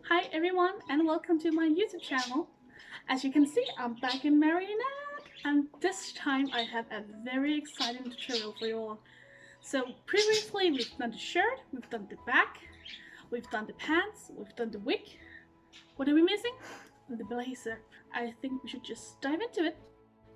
Hi everyone and welcome to my YouTube channel. As you can see, I'm back in Marinette and this time I have a very exciting tutorial for you all. So previously we've done the shirt, we've done the back, we've done the pants, we've done the wig. What are we missing? The blazer. I think we should just dive into it.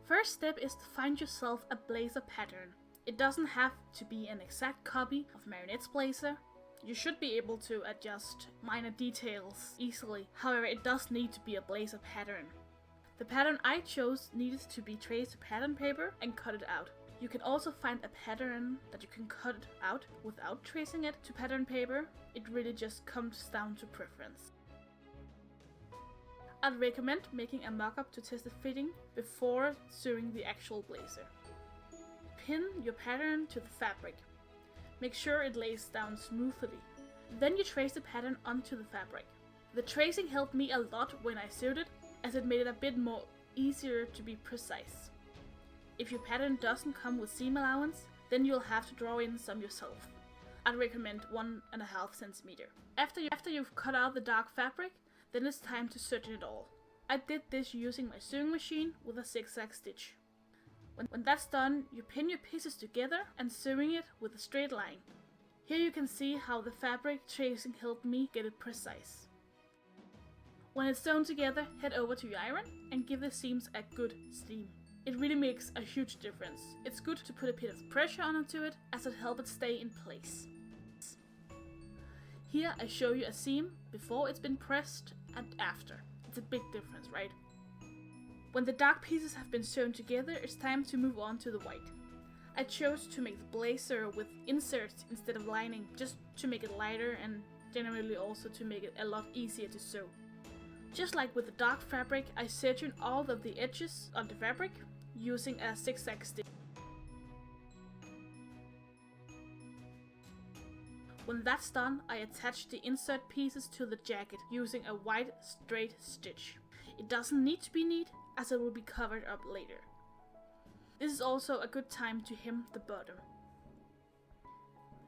First step is to find yourself a blazer pattern. It doesn't have to be an exact copy of Marinette's blazer. You should be able to adjust minor details easily, however it does need to be a blazer pattern. The pattern I chose needed to be traced to pattern paper and cut it out. You can also find a pattern that you can cut it out without tracing it to pattern paper. It really just comes down to preference. I'd recommend making a mock-up to test the fitting before sewing the actual blazer. Pin your pattern to the fabric. Make sure it lays down smoothly. Then you trace the pattern onto the fabric. The tracing helped me a lot when I sewed it, as it made it a bit more easier to be precise. If your pattern doesn't come with seam allowance, then you'll have to draw in some yourself. I'd recommend 1.5 cm. After you've cut out the dark fabric, then it's time to certain it all. I did this using my sewing machine with a zigzag stitch. When that's done, you pin your pieces together and sewing it with a straight line. Here you can see how the fabric tracing helped me get it precise. When it's sewn together, head over to your iron and give the seams a good steam. It really makes a huge difference. It's good to put a bit of pressure onto it as it helps it stay in place. Here I show you a seam before it's been pressed and after. It's a big difference, right? When the dark pieces have been sewn together, it's time to move on to the white. I chose to make the blazer with inserts instead of lining, just to make it lighter and generally also to make it a lot easier to sew. Just like with the dark fabric, I sectioned all of the edges on the fabric using a zigzag stitch. When that's done, I attach the insert pieces to the jacket using a white straight stitch. It doesn't need to be neat, as it will be covered up later. This is also a good time to hem the bottom.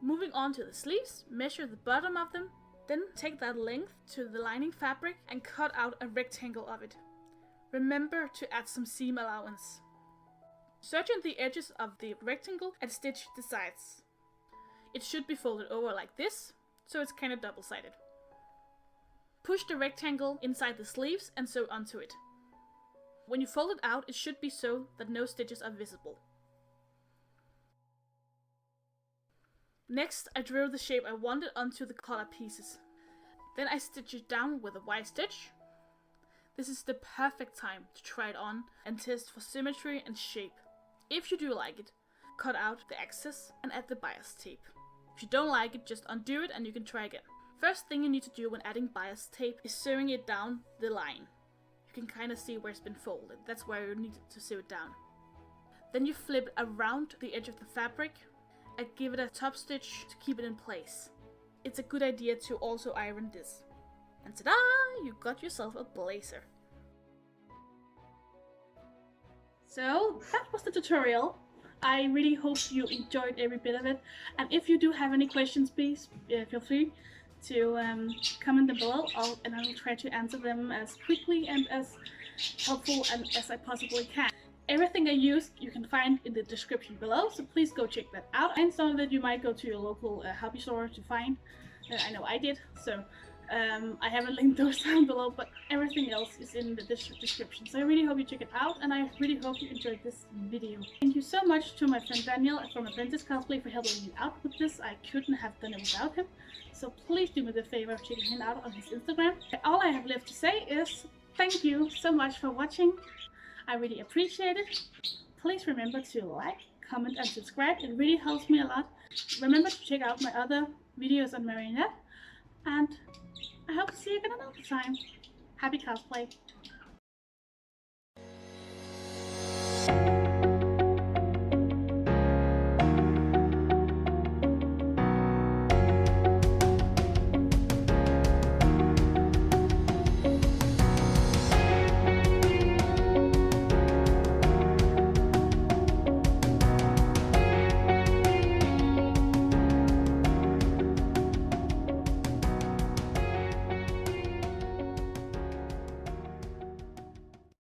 Moving on to the sleeves, measure the bottom of them, then take that length to the lining fabric and cut out a rectangle of it. Remember to add some seam allowance. Section the edges of the rectangle and stitch the sides. It should be folded over like this, so it's kind of double-sided. Push the rectangle inside the sleeves and sew onto it. When you fold it out, it should be so that no stitches are visible. Next, I drew the shape I wanted onto the collar pieces. Then I stitch it down with a white stitch. This is the perfect time to try it on and test for symmetry and shape. If you do like it, cut out the excess and add the bias tape. If you don't like it, just undo it and you can try again. First thing you need to do when adding bias tape is sewing it down the line. You can kind of see where it's been folded. That's where you need to sew it down. Then you flip it around the edge of the fabric and give it a top stitch to keep it in place. It's a good idea to also iron this. And ta-da! You got yourself a blazer. So that was the tutorial. I really hope you enjoyed every bit of it. And if you do have any questions, please feel free to comment them below, and I will try to answer them as quickly and as helpful as I possibly can. Everything I used you can find in the description below, so please go check that out. And some of it you might go to your local hobby store to find. I know I did, so I haven't linked those down below, but everything else is in the description. So I really hope you check it out, and I really hope you enjoyed this video. Thank you so much to my friend Daniel from Apprentice Cosplay for helping me out with this. I couldn't have done it without him. So please do me the favor of checking him out on his Instagram. All I have left to say is thank you so much for watching. I really appreciate it. Please remember to like, comment and subscribe. It really helps me a lot. Remember to check out my other videos on Marinette. And I hope to see you again another time. Happy cosplay!